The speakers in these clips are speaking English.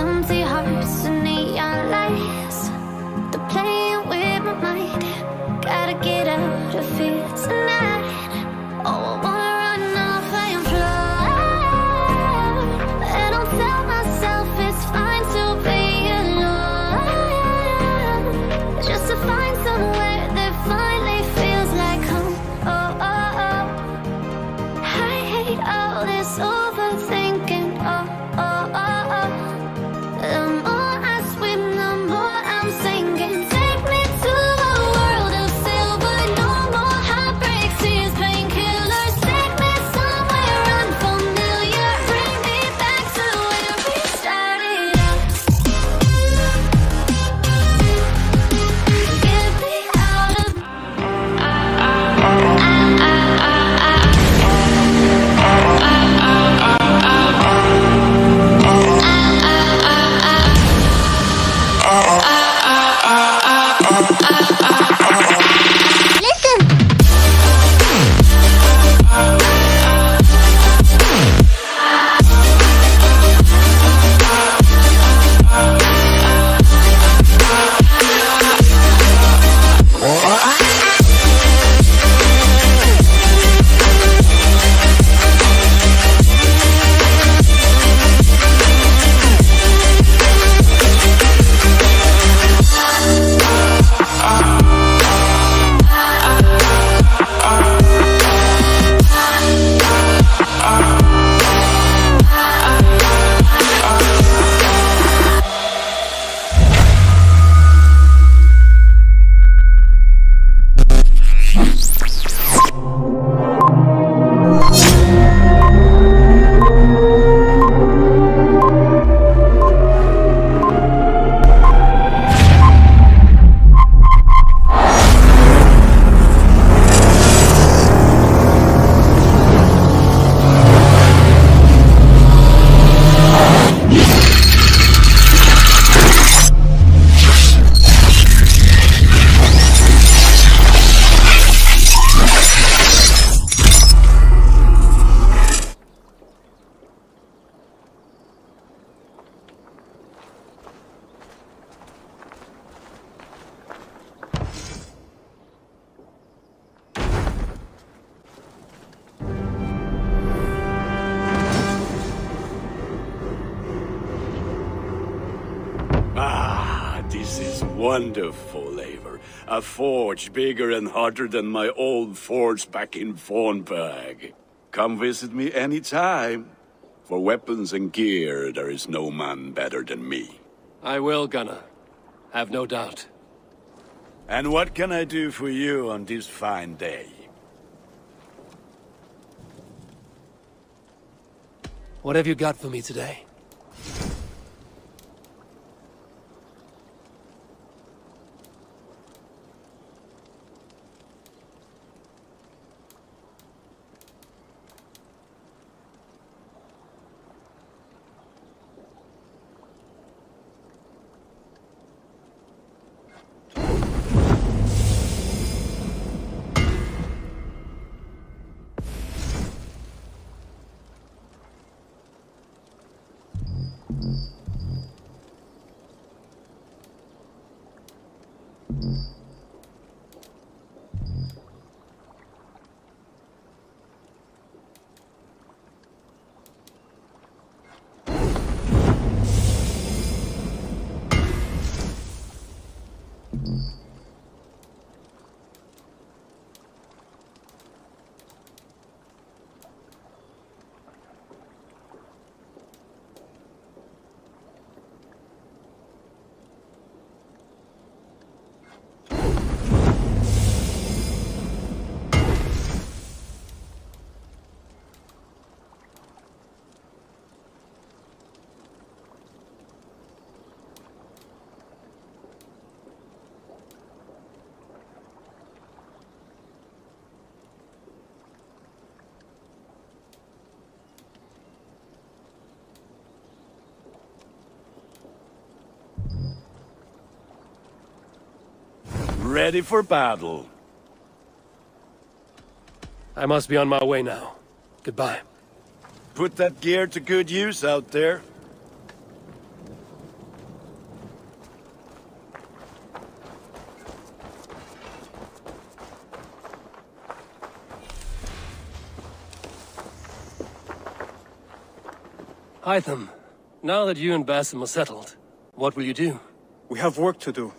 empty hearts and neon lights. They're playing with my mind. Gotta get out of here tonight. Oh, I wanna run off and fly. And I'll tell myself it's fine to be alone, just to find somewhere that finally feels like home. Oh, oh, oh. I hate all this overthinking. Oh, oh, oh, oh. The more I swim, the more I'm sinking. Take me to a world of silver. No more heartbreaks, tears, painkillers. Take me somewhere unfamiliar. Bring me back to where we started out. Get me out of This is wonderful, Eivor. A forge bigger and hotter than my old forge back in Fornburg. Come visit me anytime. For weapons and gear, there is no man better than me. I will, Gunnar. Have no doubt. And what can I do for you on this fine day? What have you got for me today? Ready for battle. I must be on my way now. Goodbye. Put that gear to good use out there. Hytham, now that you and Basim are settled, what will you do? We have work to do,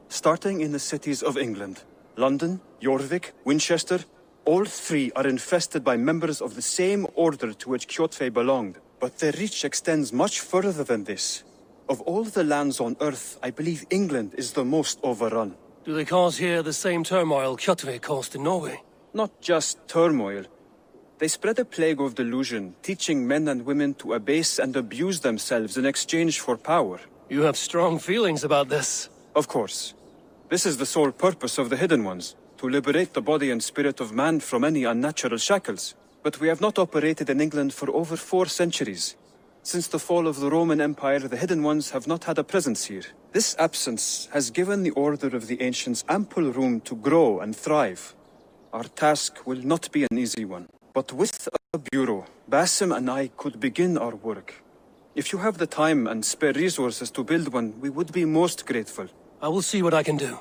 starting in the cities of England. London, Jorvik, Winchester, all three are infested by members of the same order to which Kjotve belonged. But their reach extends much further than this. Of all the lands on Earth, I believe England is the most overrun. Do they cause here the same turmoil Kjotve caused in Norway? Not just turmoil. They spread a plague of delusion, teaching men and women to abase and abuse themselves in exchange for power. You have strong feelings about this. Of course. This is the sole purpose of the Hidden Ones, to liberate the body and spirit of man from any unnatural shackles. But we have not operated in England for over 4 centuries. Since the fall of the Roman Empire, the Hidden Ones have not had a presence here. This absence has given the Order of the Ancients ample room to grow and thrive. Our task will not be an easy one. But with a bureau, Basim and I could begin our work. If you have the time and spare resources to build one, we would be most grateful. I will see what I can do.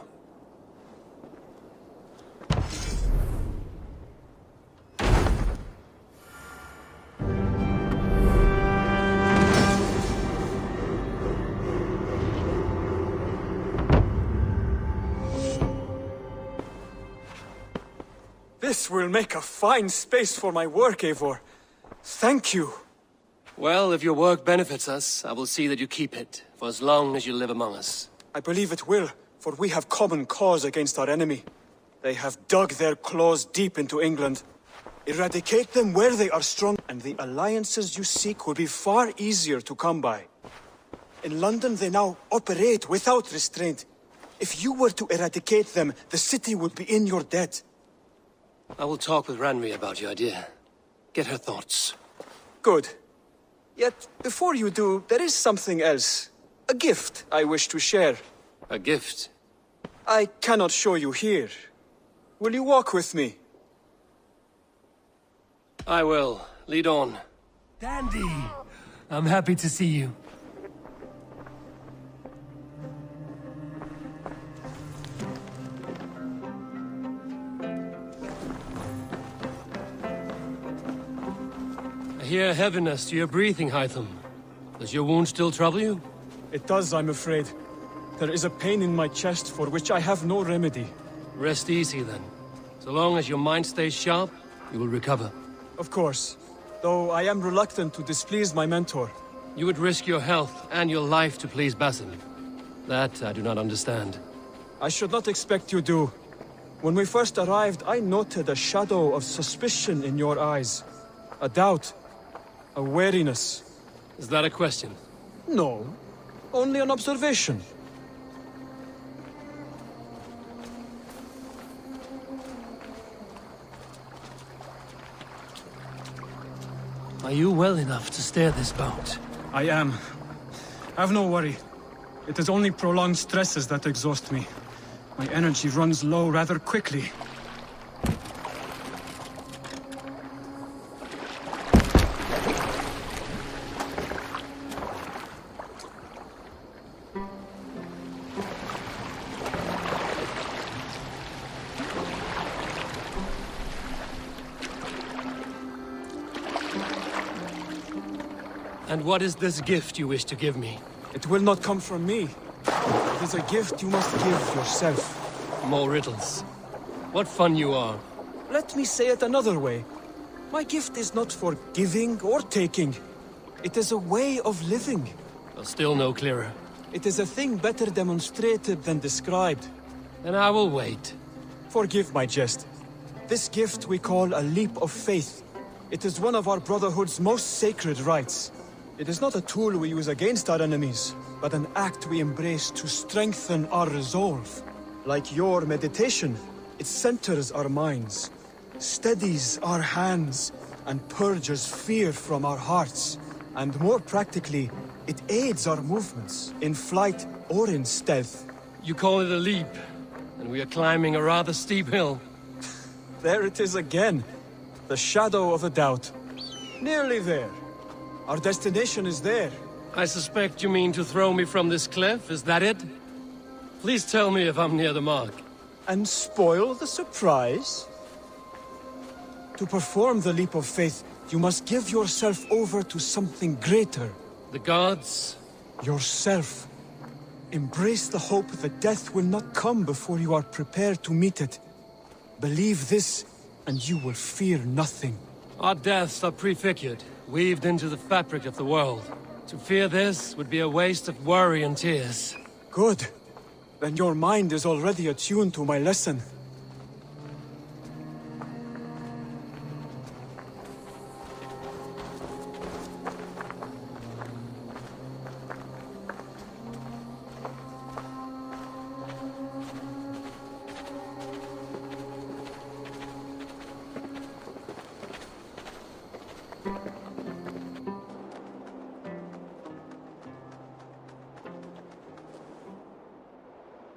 This will make a fine space for my work, Eivor. Thank you. Well, if your work benefits us, I will see that you keep it, for as long as you live among us. I believe it will, for we have common cause against our enemy. They have dug their claws deep into England. Eradicate them where they are strong, and the alliances you seek will be far easier to come by. In London, they now operate without restraint. If you were to eradicate them, the city would be in your debt. I will talk with Ranvi about your idea. Get her thoughts. Good. Yet, before you do, there is something else. A gift I wish to share. A gift? I cannot show you here. Will you walk with me? I will. Lead on. Dandy! I'm happy to see you. I hear heaviness to your breathing, Hytham. Does your wound still trouble you? It does, I'm afraid. There is a pain in my chest for which I have no remedy. Rest easy, then. So long as your mind stays sharp, you will recover. Of course. Though I am reluctant to displease my mentor. You would risk your health and your life to please Basim. That I do not understand. I should not expect you do. When we first arrived, I noted a shadow of suspicion in your eyes. A doubt. A wariness. Is that a question? No. Only an observation. Are you well enough to steer this boat? I am. Have no worry. It is only prolonged stresses that exhaust me. My energy runs low rather quickly. And what is this gift you wish to give me? It will not come from me. It is a gift you must give yourself. More riddles. What fun you are. Let me say it another way. My gift is not for giving or taking. It is a way of living. Still no clearer. It is a thing better demonstrated than described. Then I will wait. Forgive my jest. This gift we call a leap of faith. It is one of our Brotherhood's most sacred rites. It is not a tool we use against our enemies, but an act we embrace to strengthen our resolve. Like your meditation, it centers our minds, steadies our hands, and purges fear from our hearts. And more practically, it aids our movements, in flight or in stealth. You call it a leap, and we are climbing a rather steep hill. There it is again, the shadow of a doubt. Nearly there. Our destination is there. I suspect you mean to throw me from this cliff, is that it? Please tell me if I'm near the mark. And spoil the surprise? To perform the leap of faith, You must give yourself over to something greater. The gods? Yourself. Embrace the hope that death will not come before you are prepared to meet it. Believe this, and you will fear nothing. Our deaths are prefigured, weaved into the fabric of the world. To fear this would be a waste of worry and tears. Good. Then your mind is already attuned to my lesson.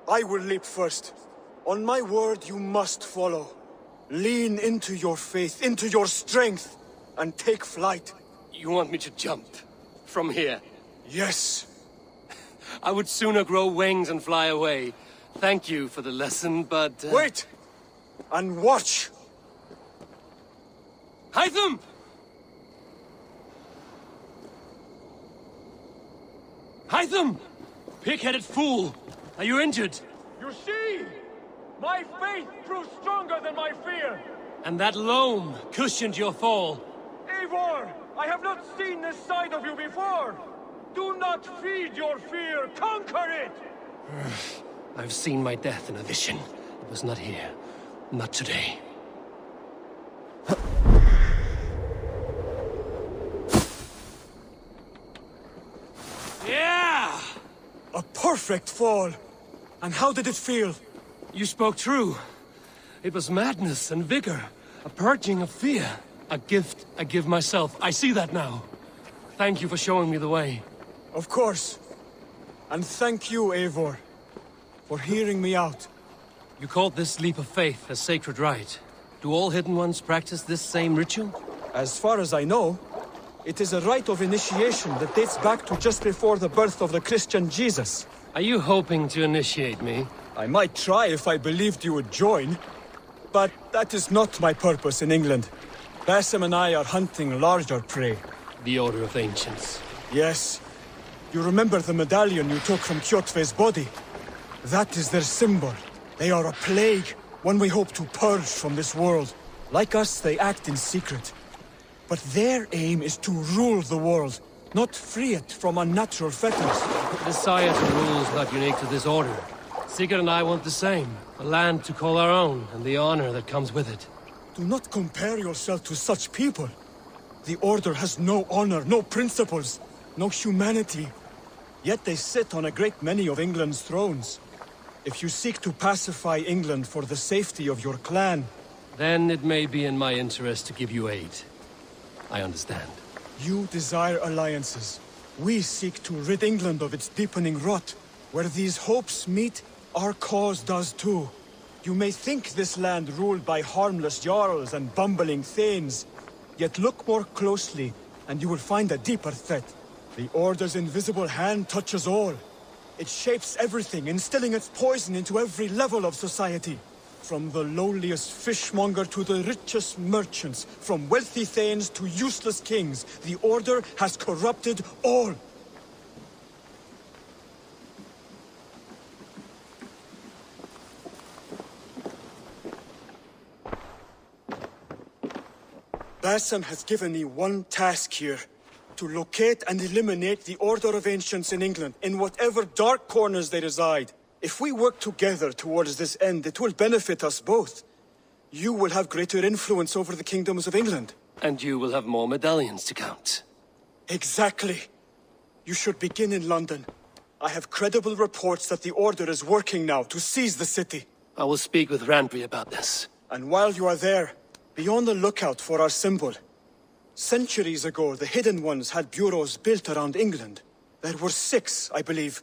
I will leap first. On my word, you must follow. Lean into your faith, into your strength, and take flight. You want me to jump? From here? Yes. I would sooner grow wings and fly away. Thank you for the lesson, but... Wait! And watch! Hytham! Hytham! Pig-headed fool! Are you injured? You see? My faith proved stronger than my fear! And that loam cushioned your fall. Eivor! I have not seen this side of you before! Do not feed your fear, conquer it! I've seen my death in a vision. It was not here. Not today. Yeah! A perfect fall! And how did it feel? You spoke true. It was madness and vigor. A purging of fear. A gift I give myself. I see that now. Thank you for showing me the way. Of course. And thank you, Eivor, for hearing me out. You called this leap of faith a sacred rite. Do all Hidden Ones practice this same ritual? As far as I know, it is a rite of initiation that dates back to just before the birth of the Christian Jesus. Are you hoping to initiate me? I might try if I believed you would join, but that is not my purpose in England. Basim and I are hunting larger prey. The Order of Ancients. Yes. You remember the medallion you took from Kjotve's body? That is their symbol. They are a plague, one we hope to purge from this world. Like us, they act in secret. But their aim is to rule the world, not free it from unnatural fetters. Desire to rule is not unique to this order. Sigurd and I want the same. A land to call our own, and the honor that comes with it. Do not compare yourself to such people. The Order has no honor, no principles, no humanity. Yet they sit on a great many of England's thrones. If you seek to pacify England for the safety of your clan... Then it may be in my interest to give you aid. I understand. You desire alliances. We seek to rid England of its deepening rot. Where these hopes meet, our cause does too. You may think this land ruled by harmless jarls and bumbling thanes. Yet look more closely, and you will find a deeper threat. The Order's invisible hand touches all. It shapes everything, instilling its poison into every level of society. From the lowliest fishmonger to the richest merchants, from wealthy thanes to useless kings, the Order has corrupted all. Basim has given me one task here. To locate and eliminate the Order of Ancients in England, in whatever dark corners they reside. If we work together towards this end, it will benefit us both. You will have greater influence over the kingdoms of England. And you will have more medallions to count. Exactly. You should begin in London. I have credible reports that the Order is working now to seize the city. I will speak with Randry about this. And while you are there, be on the lookout for our symbol. Centuries ago, the Hidden Ones had bureaus built around England. There were 6, I believe.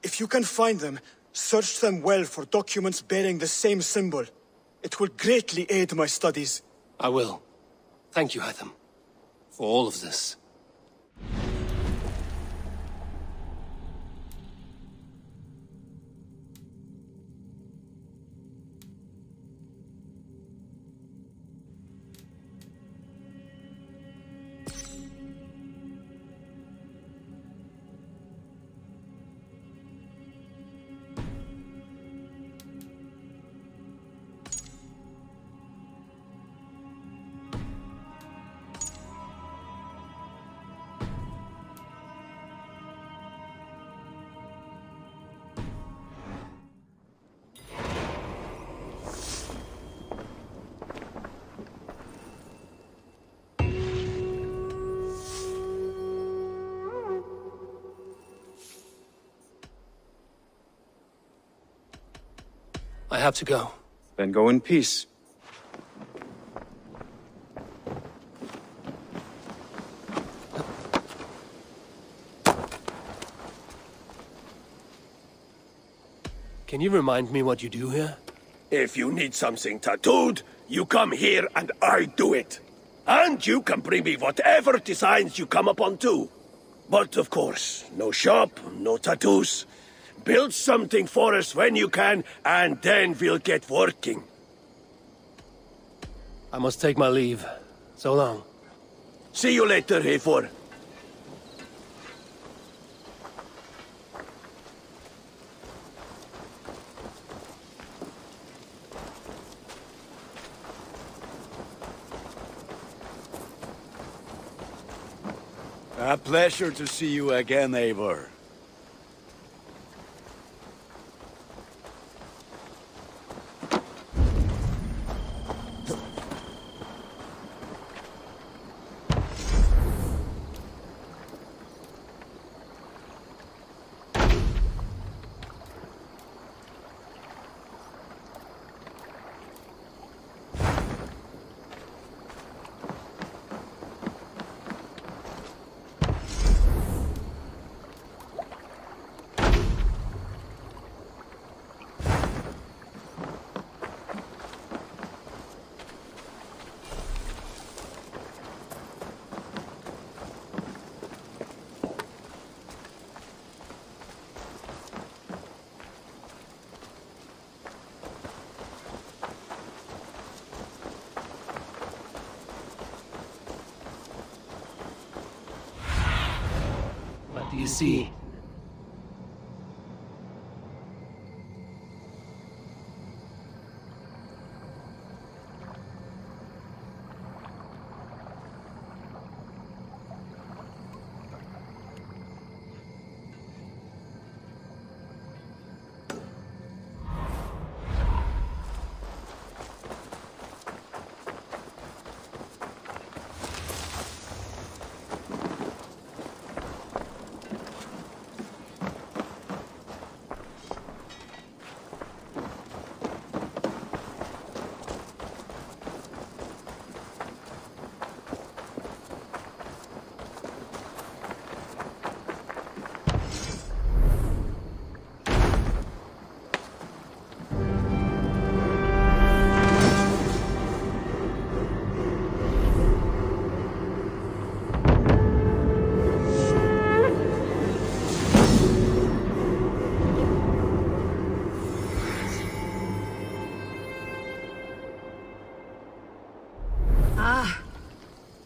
If you can find them, search them well for documents bearing the same symbol. It will greatly aid my studies. I will. Thank you, Hytham, for all of this. I have to go. Then go in peace. Can you remind me what you do here? If you need something tattooed, you come here and I do it. And you can bring me whatever designs you come upon too. But of course, no shop, no tattoos. Build something for us when you can, and then we'll get working. I must take my leave. So long. See you later, Hayfor. A pleasure to see you again, Eivor. What do you see?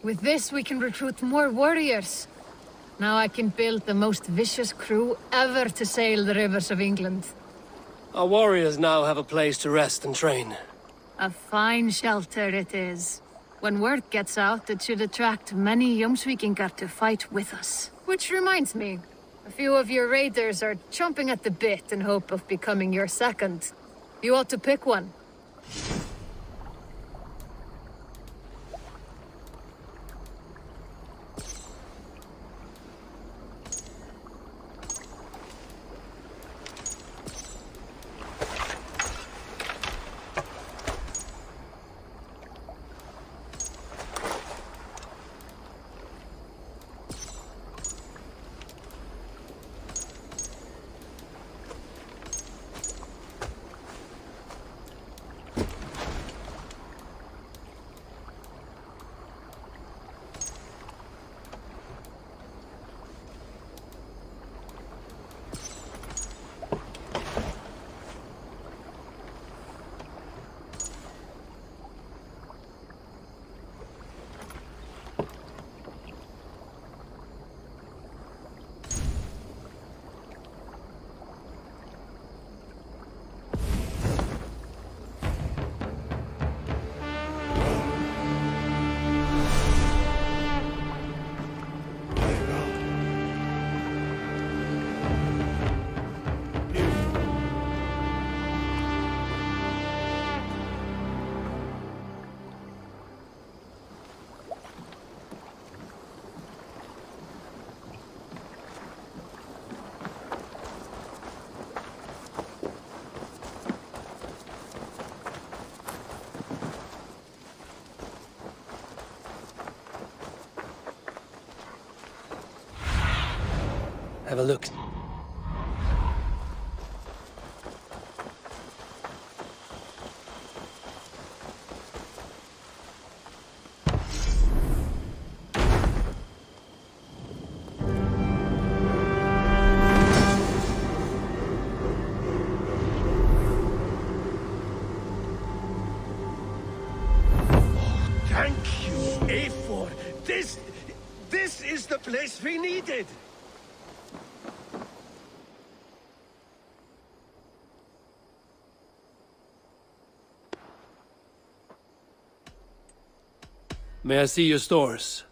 With this, we can recruit more warriors. Now I can build the most vicious crew ever to sail the rivers of England. Our warriors now have a place to rest and train. A fine shelter it is. When word gets out, it should attract many Jomsvikingar to fight with us. Which reminds me, a few of your raiders are chomping at the bit in hope of becoming your second. You ought to pick one. have a look. Thank you, A4. This is the place we needed. May I see your stores?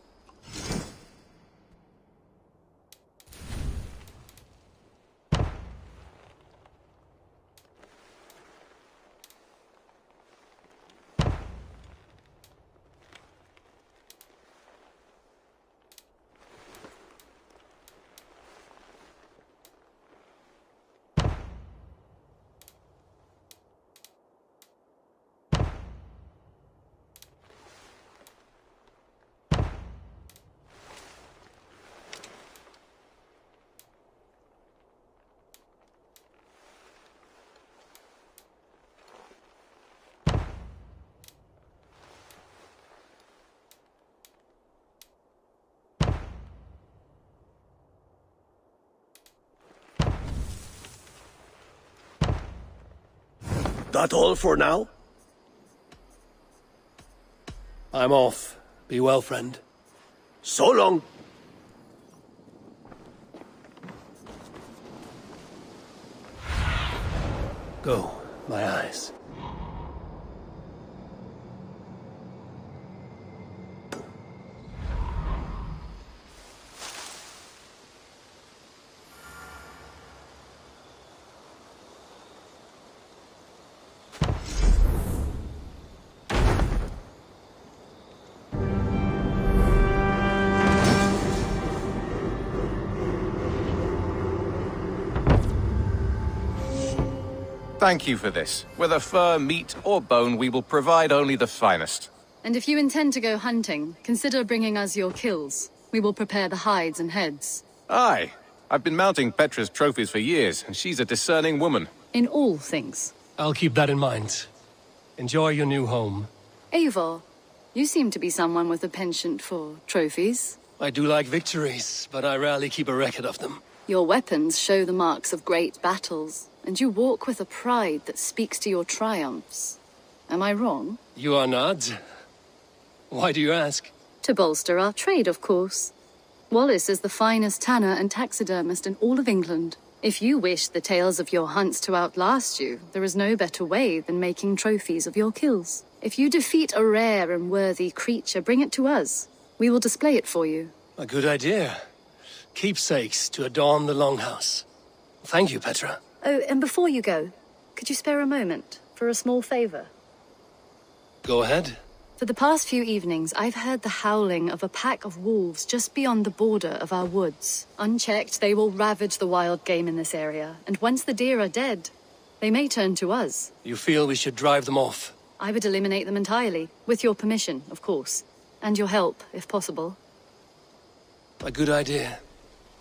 That all for now? I'm off. Be well, friend. So long. Go, my eyes. Thank you for this. Whether fur, meat, or bone, we will provide only the finest. And if you intend to go hunting, consider bringing us your kills. We will prepare the hides and heads. Aye. I've been mounting Petra's trophies for years, and she's a discerning woman. In all things. I'll keep that in mind. Enjoy your new home. Eivor, you seem to be someone with a penchant for trophies. I do like victories, but I rarely keep a record of them. Your weapons show the marks of great battles, and you walk with a pride that speaks to your triumphs. Am I wrong? You are not. Why do you ask? To bolster our trade, of course. Wallace is the finest tanner and taxidermist in all of England. If you wish the tales of your hunts to outlast you, there is no better way than making trophies of your kills. If you defeat a rare and worthy creature, bring it to us. We will display it for you. A good idea. Keepsakes to adorn the longhouse. Thank you, Petra. Oh, and before you go, could you spare a moment for a small favor? Go ahead. For the past few evenings, I've heard the howling of a pack of wolves just beyond the border of our woods. Unchecked, they will ravage the wild game in this area, and once the deer are dead, they may turn to us. You feel we should drive them off? I would eliminate them entirely, with your permission, of course, and your help, if possible. A good idea.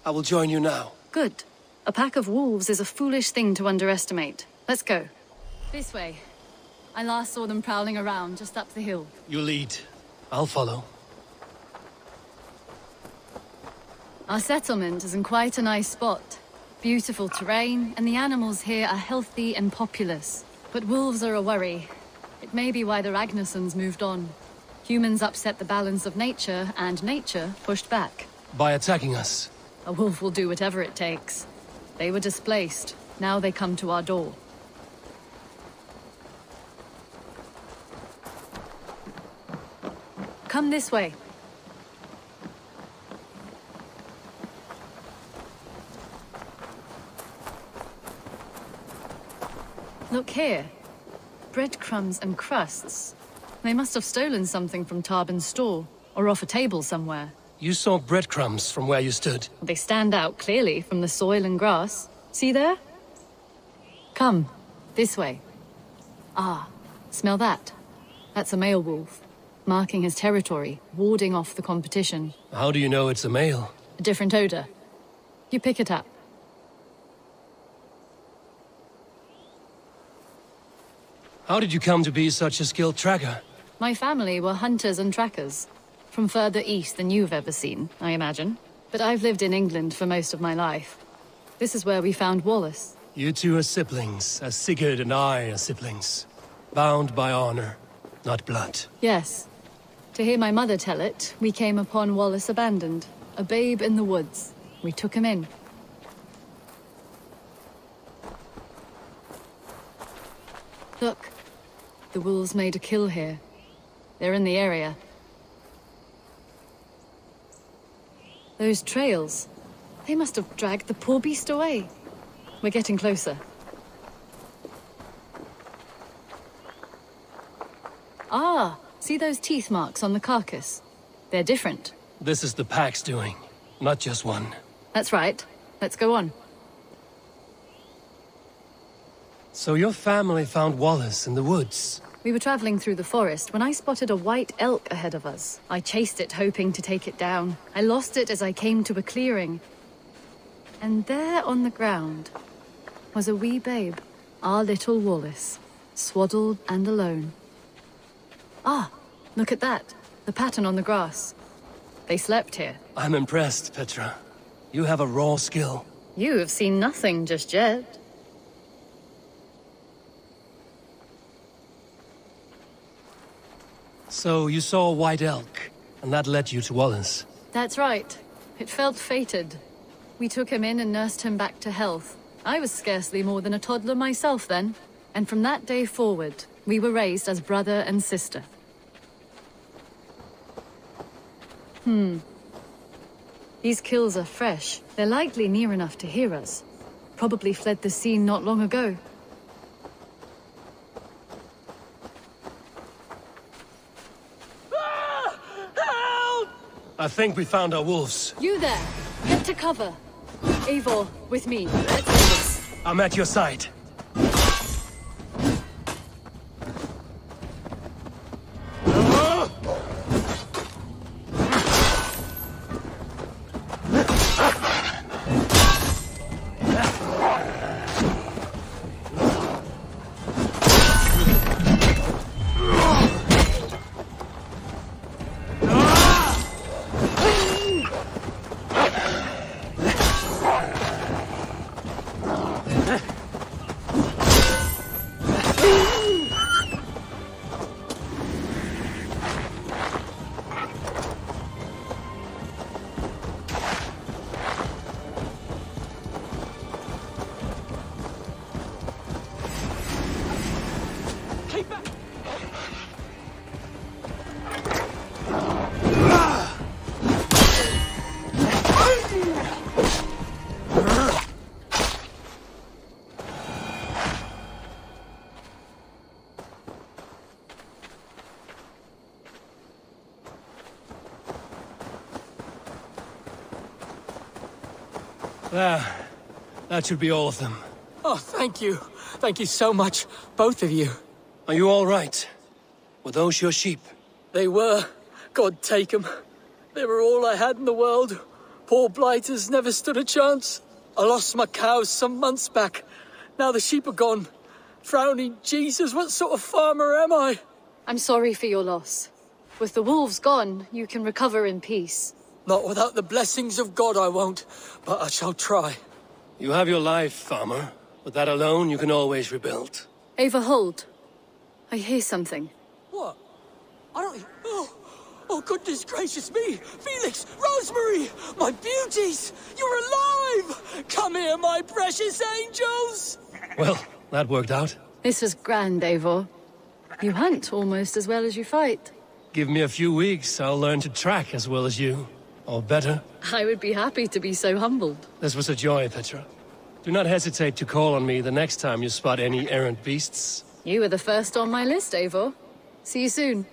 I will join you now. Good. A pack of wolves is a foolish thing to underestimate. Let's go. This way. I last saw them prowling around just up the hill. You lead. I'll follow. Our settlement is in quite a nice spot. Beautiful terrain, and the animals here are healthy and populous. But wolves are a worry. It may be why the Ragnarsons moved on. Humans upset the balance of nature, and nature pushed back. By attacking us? A wolf will do whatever it takes. They were displaced. Now they come to our door. Come this way. Look here. Breadcrumbs and crusts. They must have stolen something from Tarbin's store, or off a table somewhere. You saw breadcrumbs from where you stood. They stand out clearly from the soil and grass. See there? Come, this way. Ah, smell that? That's a male wolf, marking his territory, warding off the competition. How do you know it's a male? A different odor. You pick it up. How did you come to be such a skilled tracker? My family were hunters and trackers. From further east than you've ever seen, I imagine. But I've lived in England for most of my life. This is where we found Wallace. You two are siblings, as Sigurd and I are siblings. Bound by honor, not blood. Yes. To hear my mother tell it, we came upon Wallace abandoned. A babe in the woods. We took him in. Look. The wolves made a kill here. They're in the area. Those trails. They must have dragged the poor beast away. We're getting closer. Ah, see those teeth marks on the carcass? They're different. This is the pack's doing, not just one. That's right. Let's go on. So your family found Wallace in the woods? We were traveling through the forest when I spotted a white elk ahead of us. I chased it, hoping to take it down. I lost it as I came to a clearing. And there on the ground was a wee babe, our little Wallace, swaddled and alone. Ah, look at that. The pattern on the grass. They slept here. I'm impressed, Petra. You have a raw skill. You have seen nothing just yet. So you saw a white elk, and that led you to Wallace? That's right. It felt fated. We took him in and nursed him back to health. I was scarcely more than a toddler myself then. And from that day forward, we were raised as brother and sister. These kills are fresh. They're likely near enough to hear us. Probably fled the scene not long ago. I think we found our wolves. You there! Get to cover! Eivor, with me. Let's do this. I'm at your side. That should be all of them. Oh, thank you. Thank you so much, both of you. Are you all right? Were those your sheep? They were. God take them. They were all I had in the world. Poor blighters never stood a chance. I lost my cows some months back. Now the sheep are gone. Frowning Jesus, what sort of farmer am I? I'm sorry for your loss. With the wolves gone, you can recover in peace. Not without the blessings of God I won't, but I shall try. You have your life, farmer. With that alone, you can always rebuild. Ava, hold. I hear something. What? I don't... Oh, goodness gracious me! Felix! Rosemary! My beauties! You're alive! Come here, my precious angels! Well, that worked out. This is grand, Eivor. You hunt almost as well as you fight. Give me a few weeks, I'll learn to track as well as you. Or better. I would be happy to be so humbled. This was a joy, Petra. Do not hesitate to call on me the next time you spot any errant beasts. You were the first on my list, Eivor. See you soon.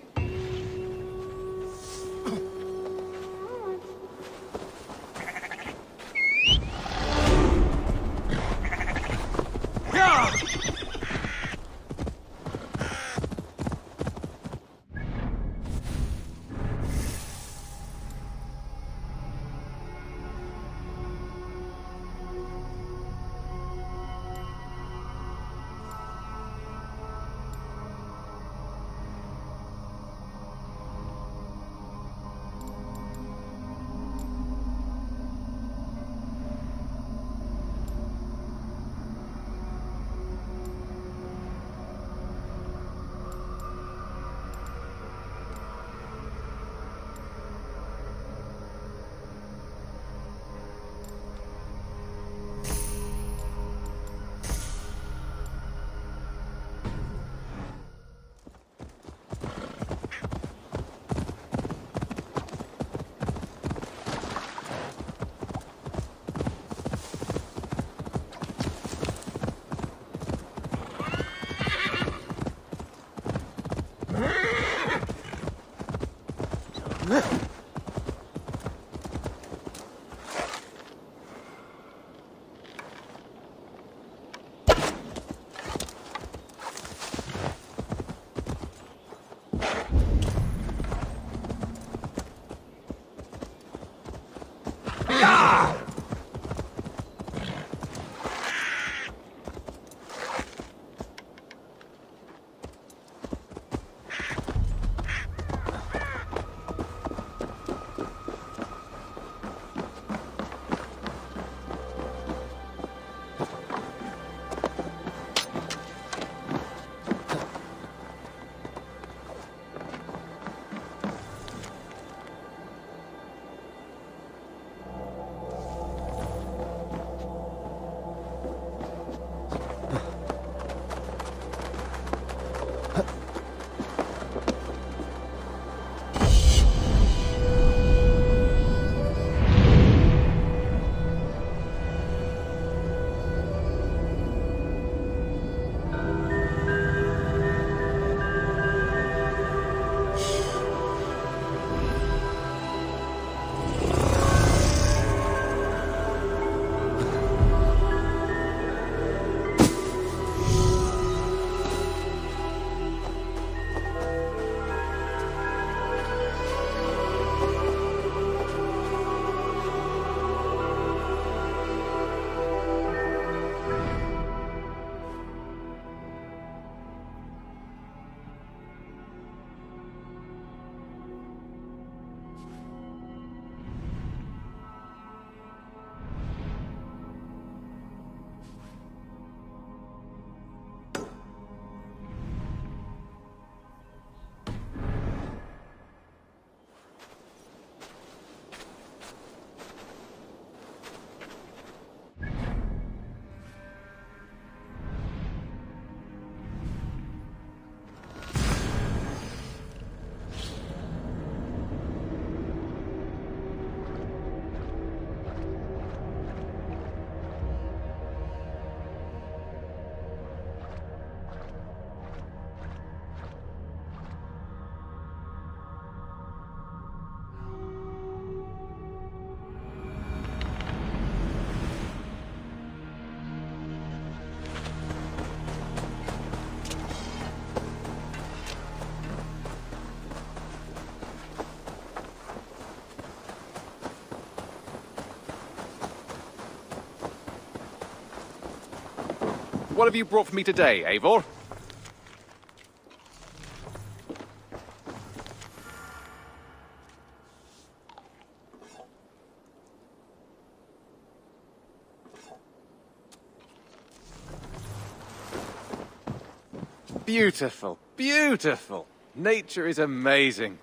What have you brought for me today, Eivor? Beautiful, beautiful. Nature is amazing.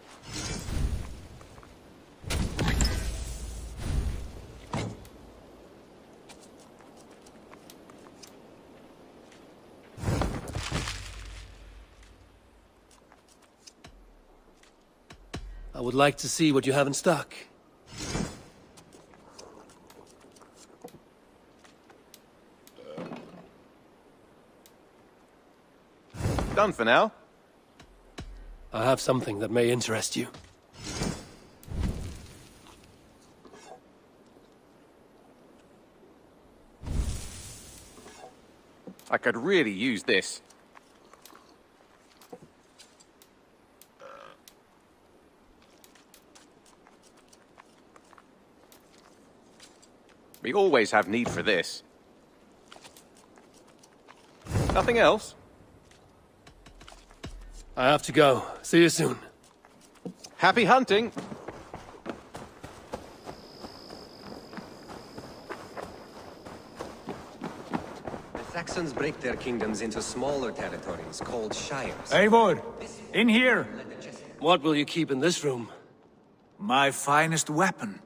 I would like to see what you have in stock. Done for now. I have something that may interest you. I could really use this. We always have need for this. Nothing else? I have to go. See you soon. Happy hunting! The Saxons break their kingdoms into smaller territories called shires. Eivor, in here! What will you keep in this room? My finest weapon.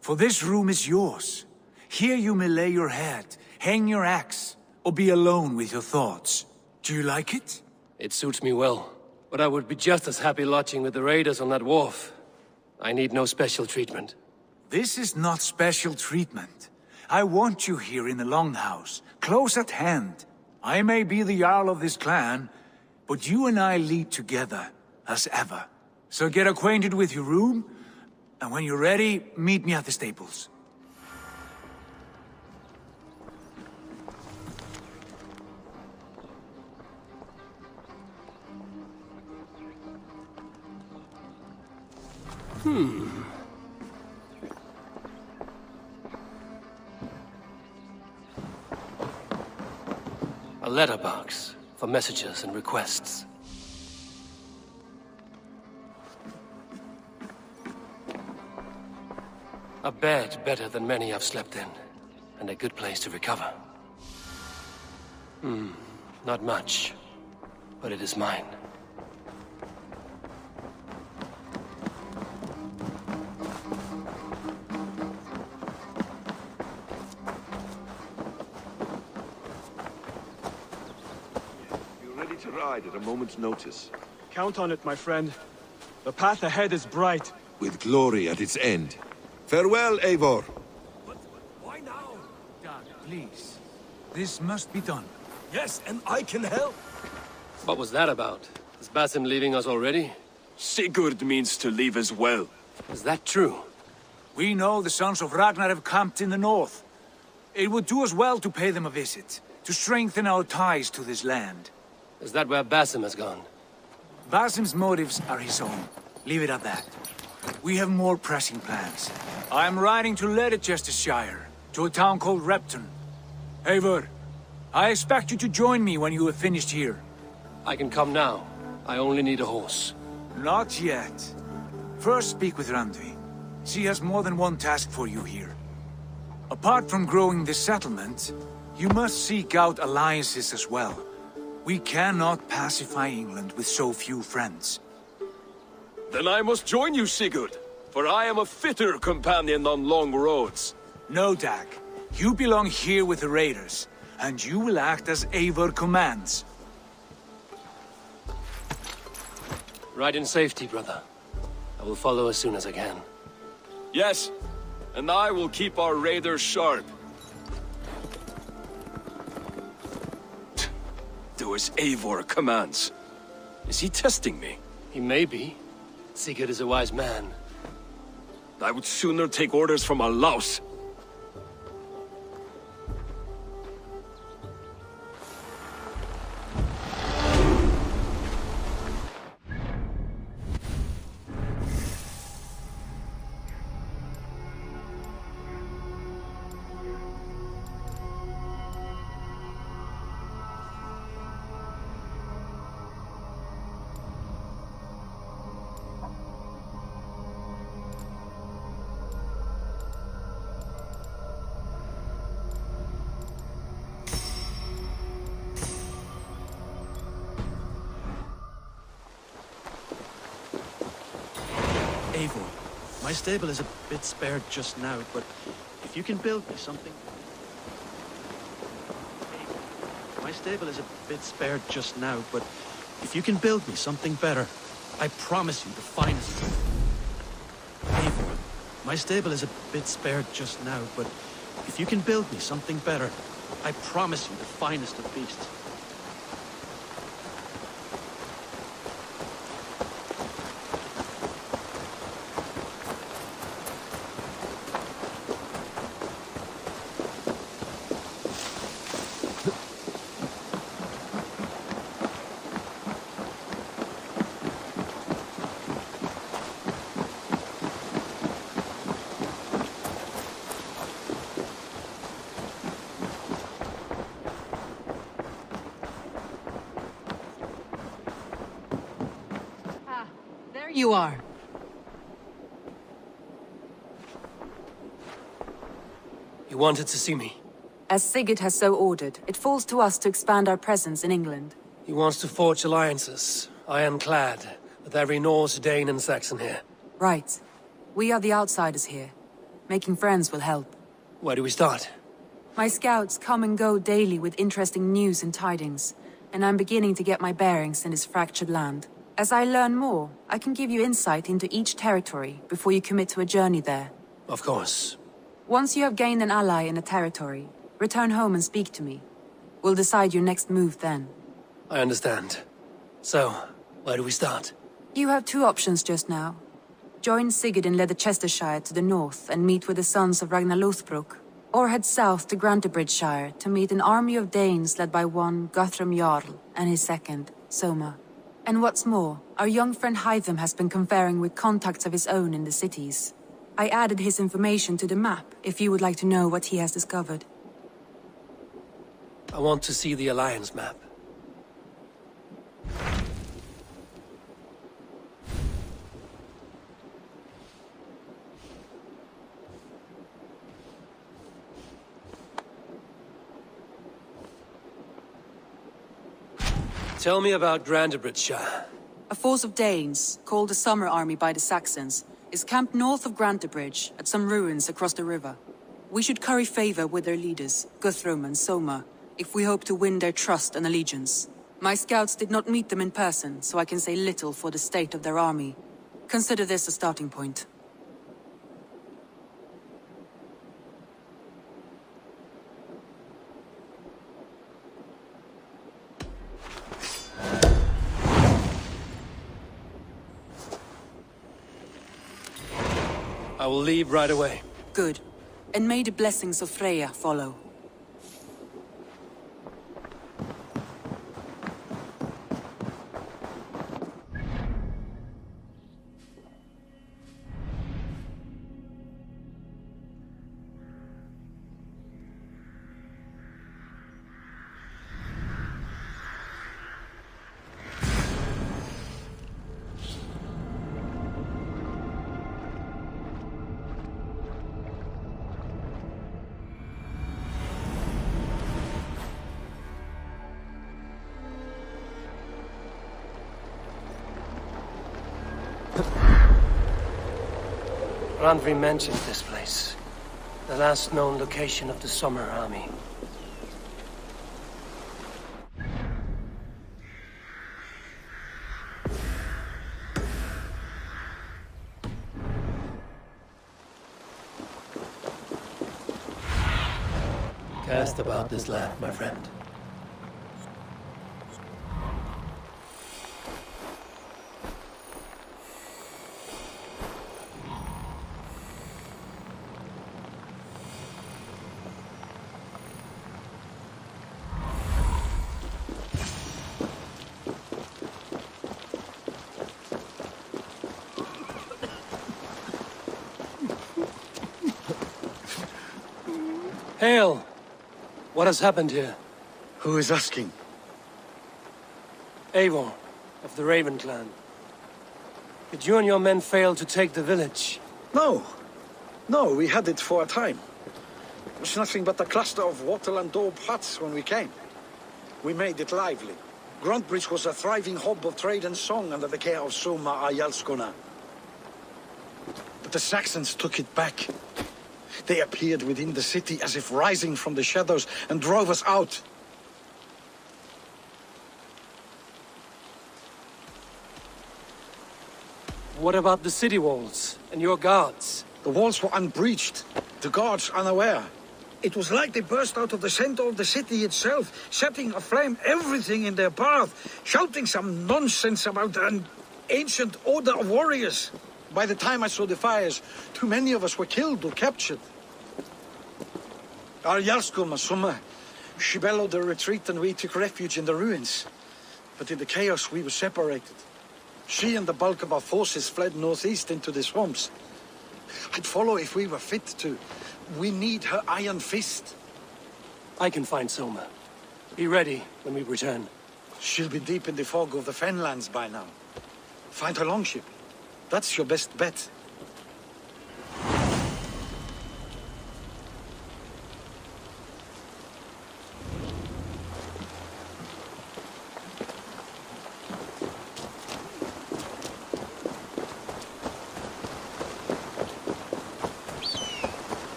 For this room is yours. Here you may lay your head, hang your axe, or be alone with your thoughts. Do you like it? It suits me well. But I would be just as happy lodging with the raiders on that wharf. I need no special treatment. This is not special treatment. I want you here in the Longhouse, close at hand. I may be the Jarl of this clan, but you and I lead together, as ever. So get acquainted with your room, and when you're ready, meet me at the stables. A letterbox for messages and requests. A bed better than many I've slept in, and a good place to recover. Not much, but it is mine. To ride at a moment's notice. Count on it, my friend. The path ahead is bright. With glory at its end. Farewell, Eivor. But why now? Dad, please. This must be done. Yes, and I can help. What was that about? Is Basim leaving us already? Sigurd means to leave as well. Is that true? We know the sons of Ragnar have camped in the north. It would do us well to pay them a visit, to strengthen our ties to this land. Is that where Basim has gone? Basim's motives are his own. Leave it at that. We have more pressing plans. I am riding to Leicestershire, to a town called Repton. Eivor, I expect you to join me when you have finished here. I can come now. I only need a horse. Not yet. First speak with Randvi. She has more than one task for you here. Apart from growing this settlement, you must seek out alliances as well. We cannot pacify England with so few friends. Then I must join you, Sigurd, for I am a fitter companion on long roads. No, Dag. You belong here with the raiders, and you will act as Eivor commands. Ride in safety, brother. I will follow as soon as I can. Yes, and I will keep our raiders sharp. Do as Eivor commands. Is he testing me? He may be. Sigurd is a wise man. I would sooner take orders from a louse. Eivor, my stable is a bit spared just now, but if you can build me something... My stable is a bit spared just now, but if you can build me something better, I promise you the finest... Eivor, my stable is a bit spared just now, but if you can build me something better, I promise you the finest of beasts. You are. You wanted to see me? As Sigurd has so ordered, it falls to us to expand our presence in England. He wants to forge alliances, ironclad, with every Norse, Dane and Saxon here. Right. We are the outsiders here. Making friends will help. Where do we start? My scouts come and go daily with interesting news and tidings, and I'm beginning to get my bearings in this fractured land. As I learn more, I can give you insight into each territory before you commit to a journey there. Of course. Once you have gained an ally in a territory, return home and speak to me. We'll decide your next move then. I understand. So, where do we start? You have two options just now. Join Sigurd in Leicestershire to the north and meet with the sons of Ragnar Lothbrok, or head south to Grantebridgeshire to meet an army of Danes led by one Guthrum Jarl and his second, Soma. And what's more, our young friend Hytham has been conferring with contacts of his own in the cities. I added his information to the map, if you would like to know what he has discovered. I want to see the Alliance map. Tell me about Grantebridgeshire. A force of Danes, called the Summer Army by the Saxons, is camped north of Grantebridge at some ruins across the river. We should curry favor with their leaders, Guthrum and Soma, if we hope to win their trust and allegiance. My scouts did not meet them in person, so I can say little for the state of their army. Consider this a starting point. I will leave right away. Good. And may the blessings of Freya follow. Randvi mentioned this place. The last known location of the Summer Army. Cast about this land, my friend. Hail! What has happened here? Who is asking? Eivor, of the Raven clan. Did you and your men fail to take the village? No. No, we had it for a time. It was nothing but a cluster of wattle and daub huts when we came. We made it lively. Grantebridge was a thriving hub of trade and song under the care of Soma Ayalskona. but the Saxons took it back. They appeared within the city as if rising from the shadows and drove us out. What about the city walls and your guards? The walls were unbreached, the guards unaware. It was like they burst out of the center of the city itself, setting aflame everything in their path, shouting some nonsense about an ancient order of warriors. By the time I saw the fires, too many of us were killed or captured. Our Jarlskulma, Summa, she bellowed a retreat and we took refuge in the ruins. But in the chaos we were separated. She and the bulk of our forces fled northeast into the swamps. I'd follow if we were fit to. We need her iron fist. I can find Soma. Be ready when we return. She'll be deep in the fog of the Fenlands by now. Find her longship. That's your best bet.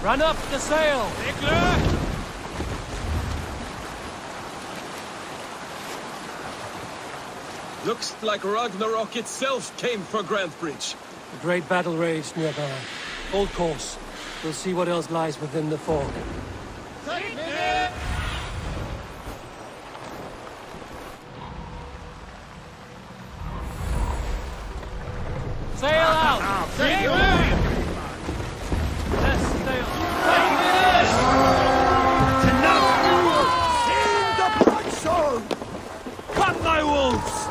Run up the sail! Looks like Ragnarok itself came for Grantbridge. A great battle raged nearby. Hold course. We'll see what else lies within the fog. Sail out! Sail out! Cut thy wolves!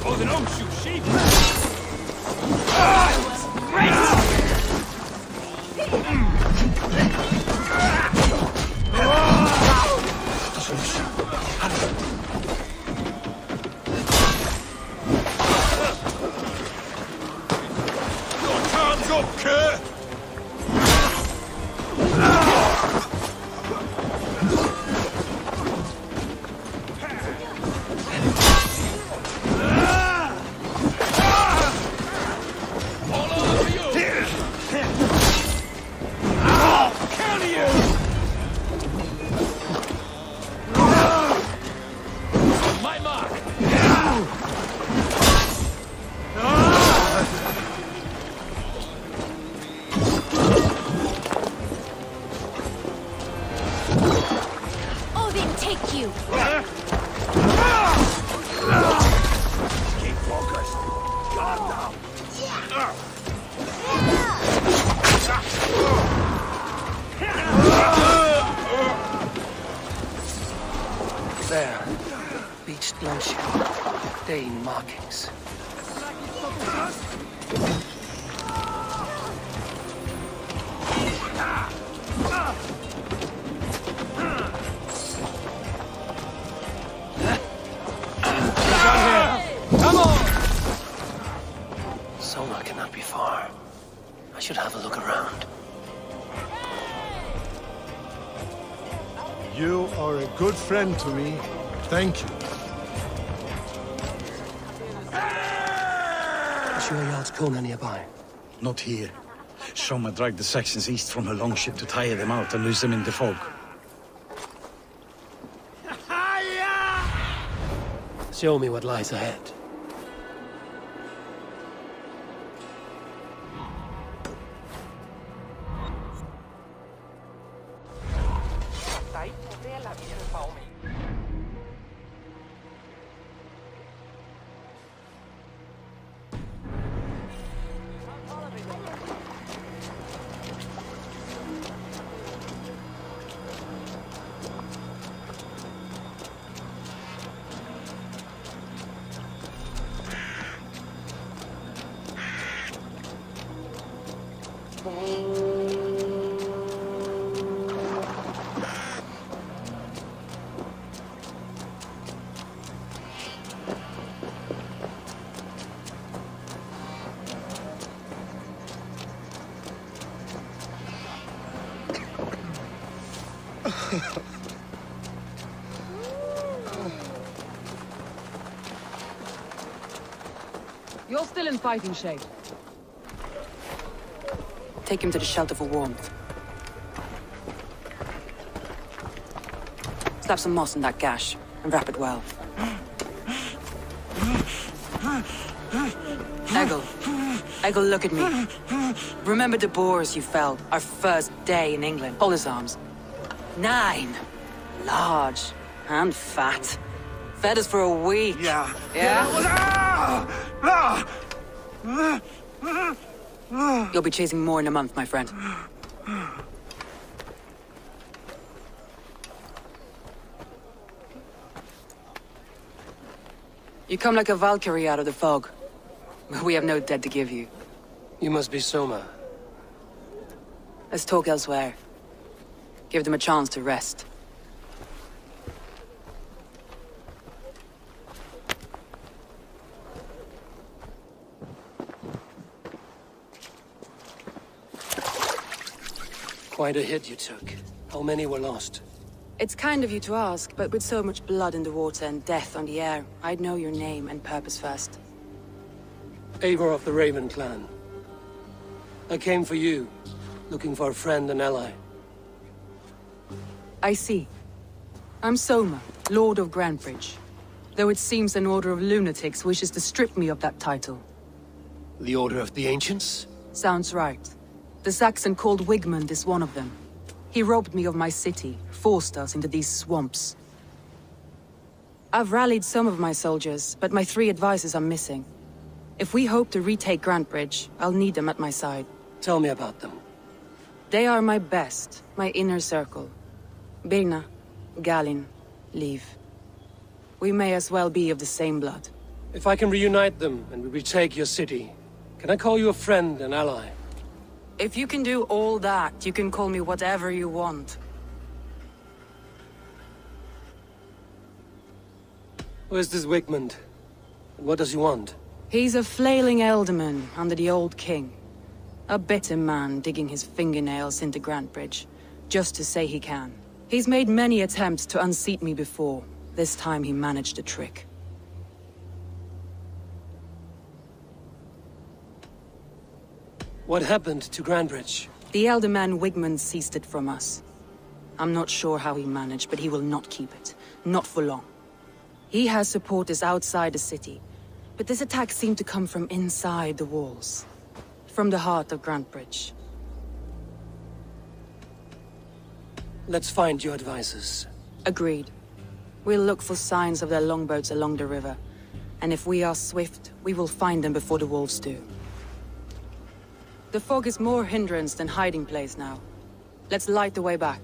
Oh, then don't shoot sheep! Your time's up, Kurt! There. Beached longship. Dane markings. Come on! Soma cannot be far. I should have a look around. You are a good friend to me. Thank you. Is your Jarlskona nearby? Not here. Soma dragged the Saxons east from her longship to tire them out and lose them in the fog. Show me what lies ahead. You're still in fighting shape. Take him to the shelter for warmth. Slap some moss in that gash, and wrap it well. Eggle, look at me. Remember the boars you felled, our first day in England? Hold his arms. 9. Large. And fat. Fed us for a week. Yeah. You'll be chasing more in a month, my friend. You come like a Valkyrie out of the fog. We have no dead to give you. You must be Soma. Let's talk elsewhere. Give them a chance to rest. Quite a hit you took. How many were lost? It's kind of you to ask, but with so much blood in the water and death on the air, I'd know your name and purpose first. Eivor of the Raven clan. I came for you, looking for a friend and ally. I see. I'm Soma, Lord of Grantebridge. Though it seems an order of lunatics wishes to strip me of that title. The Order of the Ancients? Sounds right. The Saxon called Wigmund is one of them. He robbed me of my city, forced us into these swamps. I've rallied some of my soldiers, but my 3 advisors are missing. If we hope to retake Grantebridge, I'll need them at my side. Tell me about them. They are my best, my inner circle. Birna, Galin, Liv. We may as well be of the same blood. If I can reunite them and we retake your city, can I call you a friend and ally? If you can do all that, you can call me whatever you want. Where's this Wigmund? And what does he want? He's a flailing elderman under the old king. A bitter man digging his fingernails into Grantebridge, just to say he can. He's made many attempts to unseat me before. This time he managed the trick. What happened to Grantebridge? The elder man Wigmund seized it from us. I'm not sure how he managed, but he will not keep it. Not for long. He has supporters outside the city, but this attack seemed to come from inside the walls. From the heart of Grantebridge. Let's find your advisors. Agreed. We'll look for signs of their longboats along the river. And if we are swift, we will find them before the wolves do. The fog is more hindrance than hiding place now. Let's light the way back.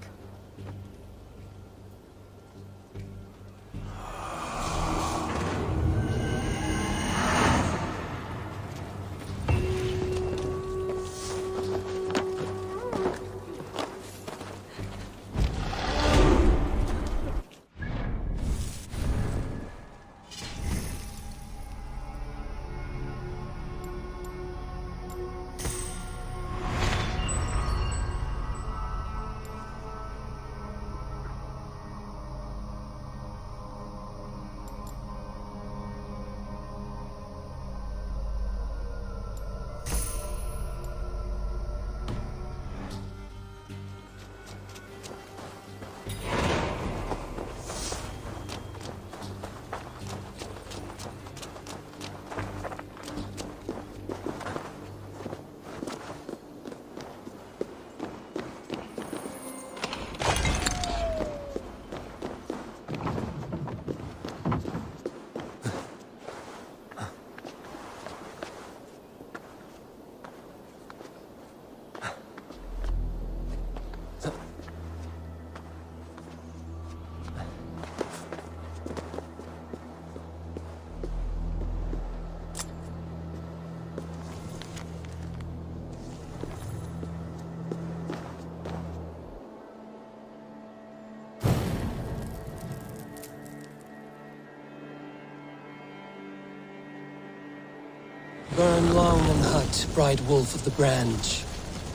Burn long and hut, bright wolf of the branch,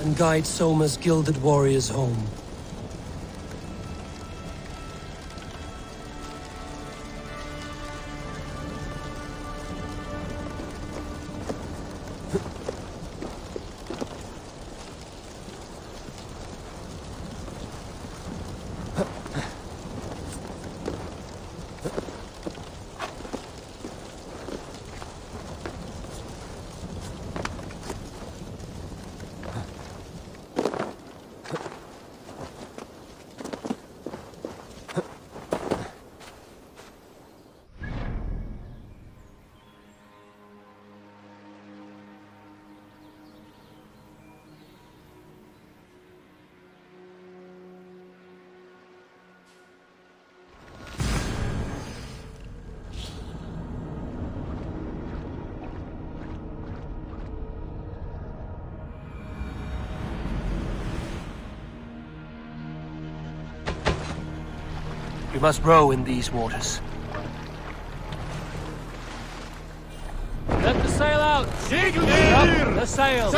and guide Soma's gilded warriors home. must row in these waters. Let the sail out! Segel Up the sail!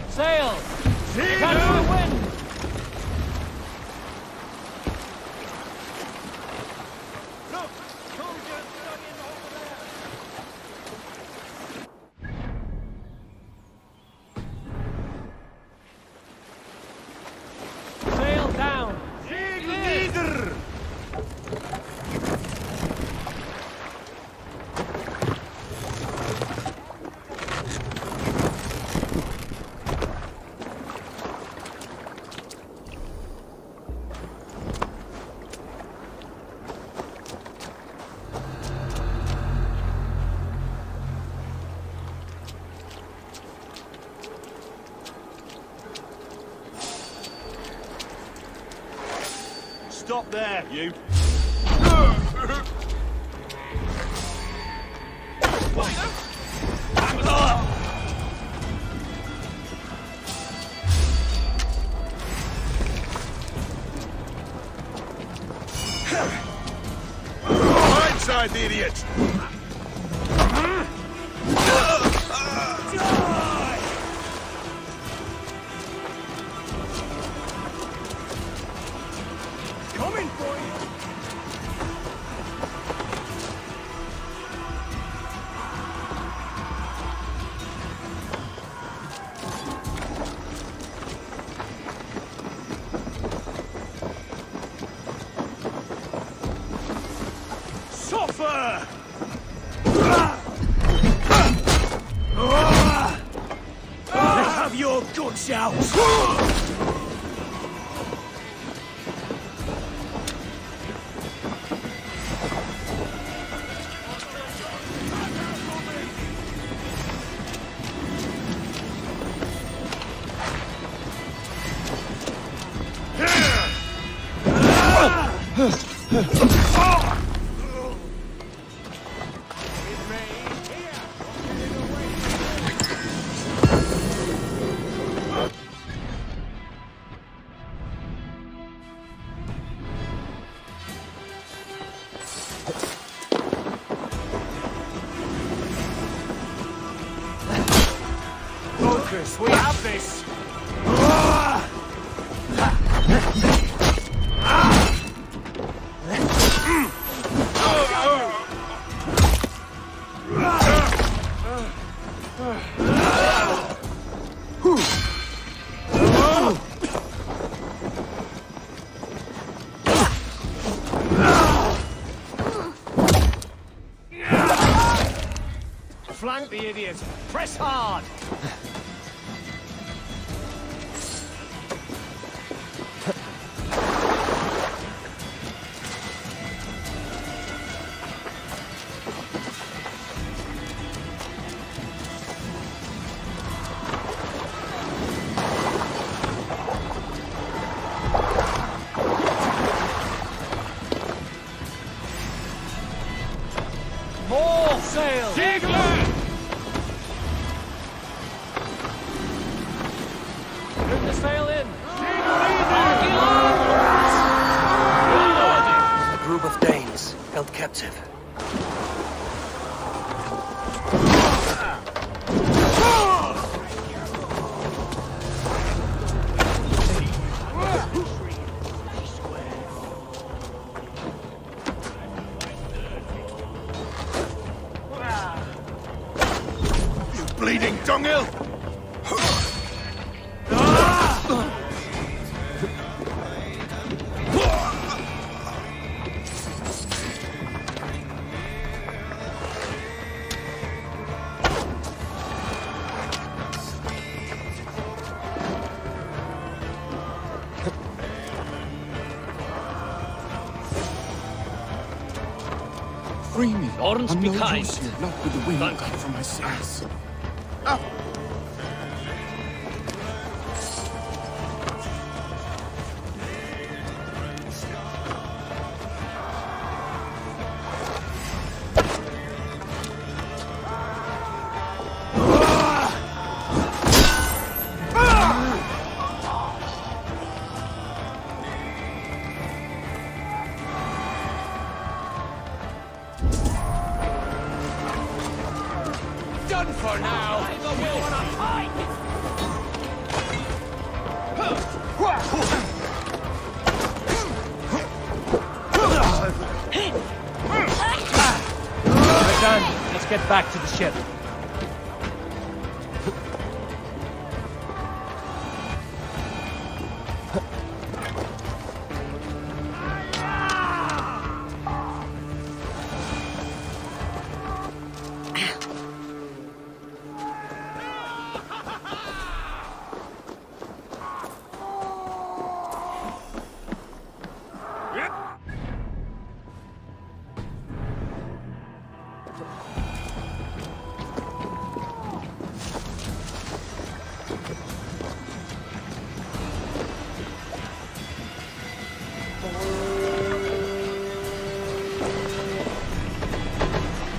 Sail! Catch the wind! Look! Soldiers studying over there! Sail down! Segel nieder! Stop there, you. Right side, the idiot! Coming for you! Suffer! Let's have your guts out! Focus, we have this! Flank the idiot! Press hard! More sail! Bring the sail in! A group of Danes held captive. Bleeding dunghill! Free me. Lawrence, I'm be no kind. juice here, not with the wind Thank cut you. from my sails. We're done. Let's get back to the ship.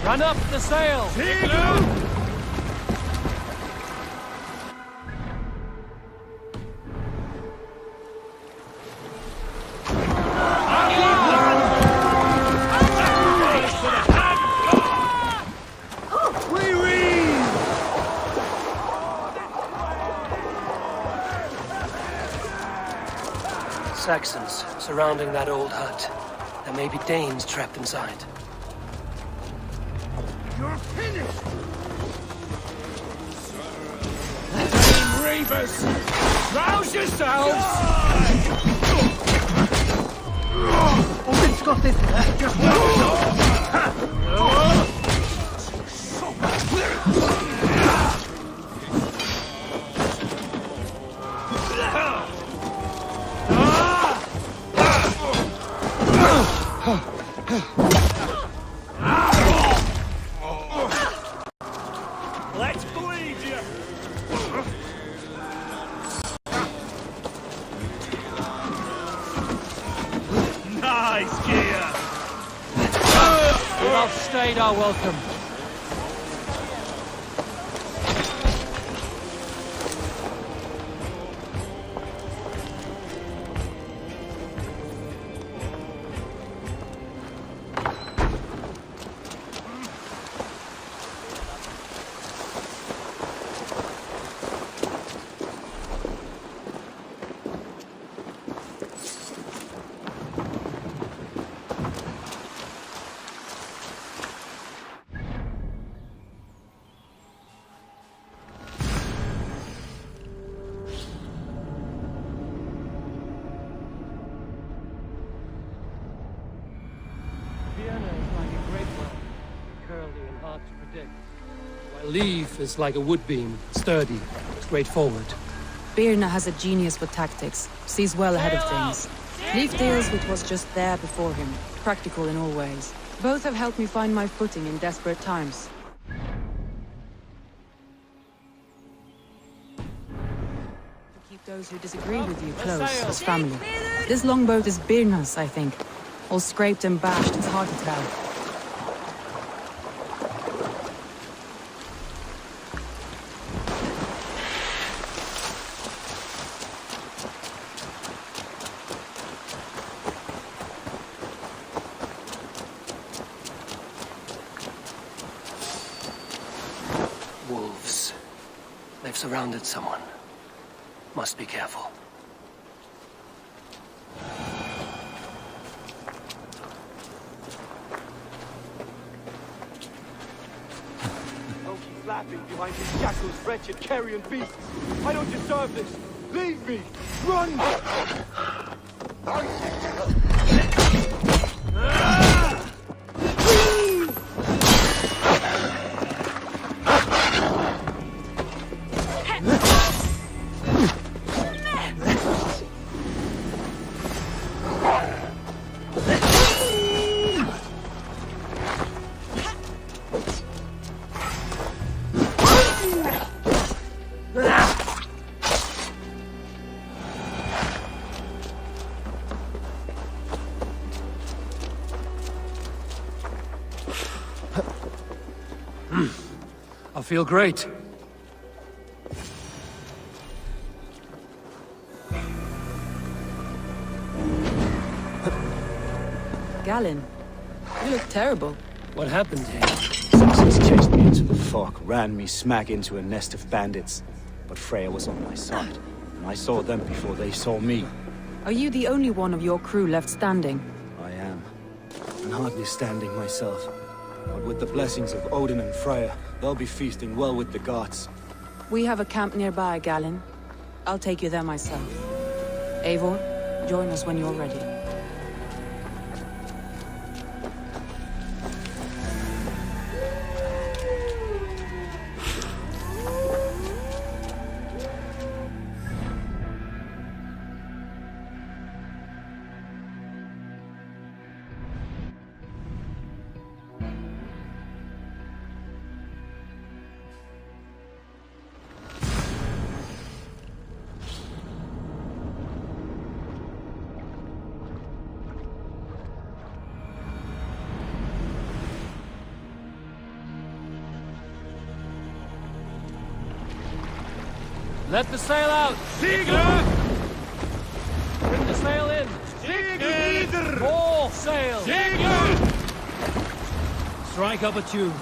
Run up the sail! Saxons surrounding that old hut. There may be Danes trapped inside. You're finished! Reavers! Rouse yourselves! Let's bleed you! Nice gear! We've outstayed our welcome. Vienna is like a great well, curly and hard to predict. While Leaf is like a wood beam, sturdy, straightforward. Birna has a genius for tactics, sees well ahead of things. Leaf deals with what's just there before him, practical in all ways. Both have helped me find my footing in desperate times. To keep those who disagree with you close, as family. This longboat is Birna's, I think. All scraped and bashed, it's hard to tell. Wolves. They've surrounded someone. Must be careful. Don't keep laughing behind these shackles, wretched carrion beasts! I don't deserve this! Leave me! Run! I feel great. Galen, you look terrible. What happened here? Saxons chased me me into the fog, ran me smack into a nest of bandits. But Freya was on my side, and I saw them before they saw me. Are you the only one of your crew left standing? I am. And hardly standing myself. But with the blessings of Odin and Freya, they'll be feasting well with the gods. We have a camp nearby, Galen. I'll take you there myself. Eivor, join us when you're ready. Let the sail out! Sigurd! Bring the sail in! Sigurd! All sail! Sigurd! Strike up a tune.